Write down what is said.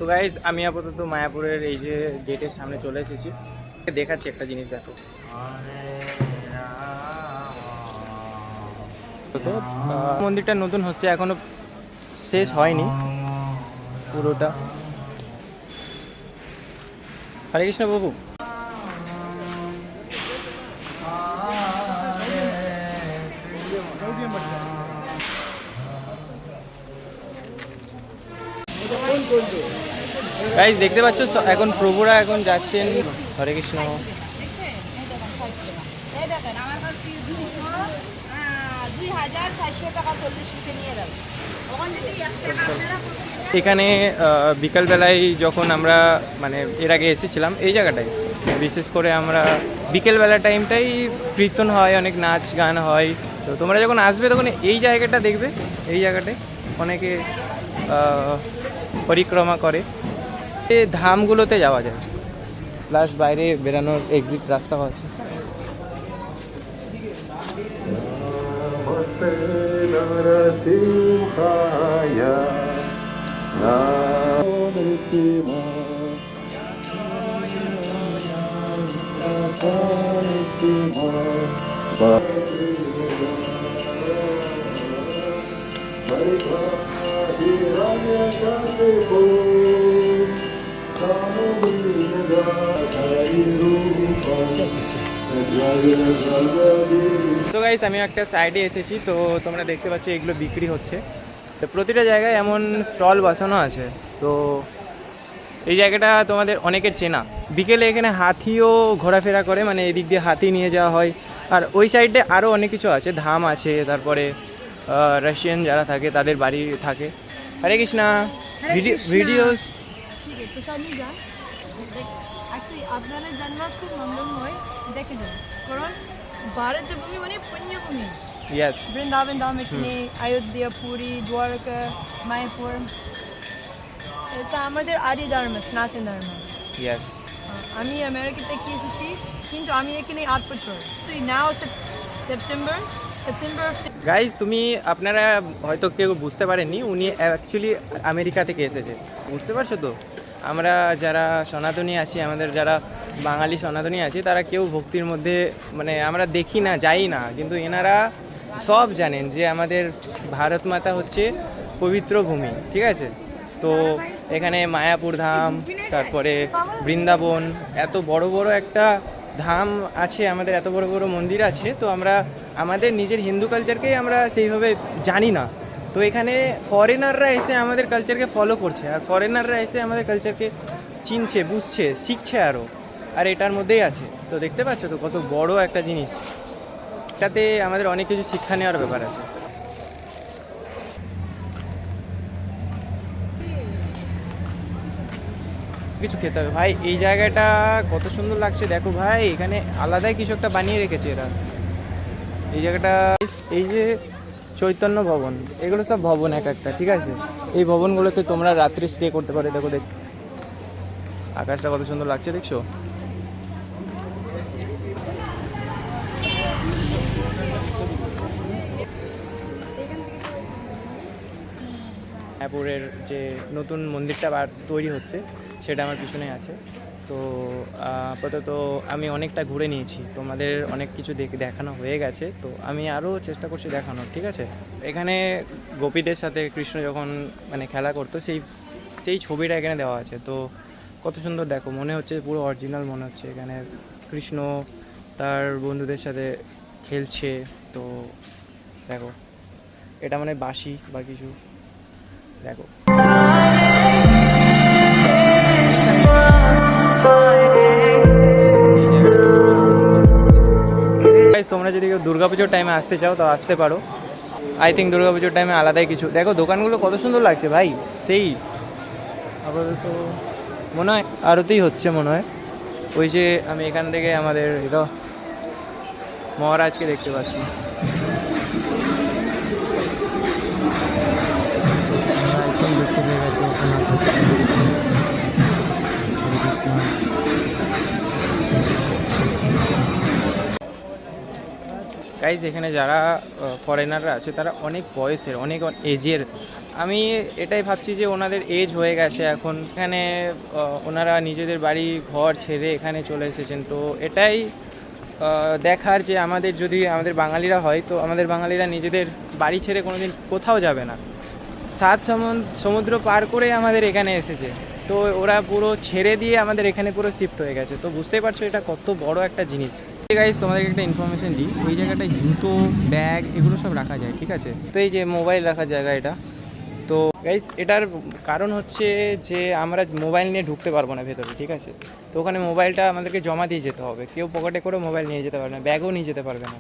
তো গাইজ আমি আপাতত মায়াপুরের এই যে গেটের সামনে চলে এসেছি, দেখাচ্ছি একটা জিনিস দেখো। তো মন্দিরটা নতুন হচ্ছে, এখনো শেষ হয়নি পুরোটা। হরে কৃষ্ণ বাবু। গাইজ দেখতে পাচ্ছ এখন প্রভুরা এখন যাচ্ছেন। হরে কৃষ্ণ। এখানে বিকালবেলায় যখন আমরা মানে এর আগে এসেছিলাম এই জায়গাটায়, বিশেষ করে আমরা বিকেলবেলা টাইমটাই কীর্তন হয়, অনেক নাচ গান হয়। তো তোমরা যখন আসবে তখন এই জায়গাটা দেখবে, এই জায়গাটায় অনেকে পরিক্রমা করে। এই ধামগুলোতে যাওয়া যায়, প্লাস বাইরে বেরানোর এক্সিট রাস্তাও আছে। তো গাইস আমি একটা সাইডে এসেছি, তো তোমরা দেখতে পাচ্ছ এগুলো বিক্রি হচ্ছে। তো প্রতিটা জায়গায় এমন স্টল বসানো আছে। তো এই জায়গাটা তোমাদের অনেকের চেনা। বিকেলে এখানে হাতিও ঘোরাফেরা করে, মানে এদিক দিয়ে হাতি নিয়ে যাওয়া হয়। আর ওই সাইডে আরও অনেক কিছু আছে, ধাম আছে, তারপরে রাশিয়ান যারা থাকে তাদের বাড়ি থাকে। হরে কৃষ্ণা। ভিডিওস আপনারা জান্নাত খুব মঙ্গলময়, দেখে যান, কারণ ভারতের ভূমি মানে পুণ্যভূমি। ইয়েস, বৃন্দাবন ধাম এখানে, অযোধ্যা, পুরী, দ্বারকা, মায়াপুর, এটা আমাদের আদি ধর্ম, সনাতন ধর্ম। ইয়েস। আমি আমেরিকা থেকে এসেছি, কিন্তু আমি এখানে 8 বছর। তো নাও সেপ্টেম্বর। গাইজ আপনারা হয়তো কেউ বুঝতে পারেননি, উনি অ্যাকচুয়ালি আমেরিকা থেকে এসেছে, বুঝতে পারছো তো? আমরা যারা সনাতনী আছি, আমাদের যারা বাঙালি সনাতনী আছি, তারা কেউ ভক্তির মধ্যে মানে আমরা দেখি না, যাই না, কিন্তু এনারা সব জানেন যে আমাদের ভারত মাতা হচ্ছে পবিত্র ভূমি, ঠিক আছে? তো এখানে মায়াপুর ধাম, তারপরে বৃন্দাবন, এত বড় বড় একটা ধাম আছে, আমাদের এত বড় বড় মন্দির আছে। তো আমরা আমাদের নিজের হিন্দু কালচারকেই আমরা সেইভাবে জানি না। তো এখানে ফরেনাররা এসে আমাদের কালচারকে ফলো করছে, আর ফরেনাররা এসে আমাদের কালচারকে চিনছে, বুঝছে, শিখছে আরও। আর এটার মধ্যেই আছে। তো দেখতে পাচ্ছ তো কত বড় একটা জিনিস, এটাতে আমাদের অনেক কিছু শিক্ষা নেওয়ার ব্যাপার আছে। কিছু খেতে হবে ভাই। এই জায়গাটা কত সুন্দর লাগছে দেখো ভাই, এখানে আলাদাই কিছু একটা বানিয়ে রেখেছে এরা। এই জায়গাটা, এই যে চৈতন্য ভবন, এগুলো সব ভবন এক একটা, ঠিক আছে? এই ভবনগুলোতে তোমরা রাত্রি স্টে করতে পারো। দেখো আকাশটা কত সুন্দর লাগছে, দেখছো? মায়াপুরের যে নতুন মন্দিরটা তৈরি হচ্ছে সেটা আমার পিছনে আছে। তো আপাতত আমি অনেকটা ঘুরে নিয়েছি, তোমাদের অনেক কিছু দেখানো হয়ে গেছে। তো আমি আরও চেষ্টা করছি দেখানোর, ঠিক আছে? এখানে গোপীদের সাথে কৃষ্ণ যখন মানে খেলা করতো, সেই ছবিটা এখানে দেওয়া আছে। তো কত সুন্দর দেখো, মনে হচ্ছে পুরো অরিজিনাল মনে হচ্ছে। এখানে কৃষ্ণ তার বন্ধুদের সাথে খেলছে। তো দেখো, এটা মানে বাঁশি বা কিছু, দেখো। তোমরা যদি কেউ দুর্গাপুজোর টাইমে আসতে চাও তো আসতে পারো। আই থিঙ্ক দুর্গাপুজোর টাইমে আলাদাই কিছু। দেখো দোকানগুলো কত সুন্দর লাগছে ভাই, সেই আপাতত মনে হয় আরতিই হচ্ছে মনে হয়। ওই যে আমি এখান থেকে আমাদের এটা মহারাজকে দেখতে পাচ্ছি। গাইজ এখানে যারা ফরেনাররা আছে তারা অনেক বয়সের, অনেক এজের। আমি এটাই ভাবছি যে ওনাদের এজ হয়ে গেছে এখন, এখানে ওনারা নিজেদের বাড়ি ঘর ছেড়ে এখানে চলে এসেছেন। তো এটাই দেখার যে আমাদের যদি আমাদের বাঙালিরা হয়, তো আমাদের বাঙালিরা নিজেদের বাড়ি ছেড়ে কোনোদিন কোথাও যাবে না, সাত সমুদ্র পার করে আমাদের এখানে এসেছে। তো ওরা পুরো ছেড়ে দিয়ে আমাদের এখানে পুরো শিফট হয়ে গেছে। তো বুঝতেই পারছো এটা কত বড় একটা জিনিস। গাইজ তোমাদেরকে একটা ইনফরমেশন দিই, এই জায়গাটায় জুতো, ব্যাগ এগুলো সব রাখা যায়, ঠিক আছে? তো এই যে মোবাইল রাখার জায়গা এটা, তো গাইজ এটার কারণ হচ্ছে যে আমরা মোবাইল নিয়ে ঢুকতে পারবো না ভেতরে, ঠিক আছে? তো ওখানে মোবাইলটা আমাদেরকে জমা দিয়ে যেতে হবে, কেউ পকেটে করে মোবাইল নিয়ে যেতে পারবে না, ব্যাগও নিয়ে যেতে পারবে না।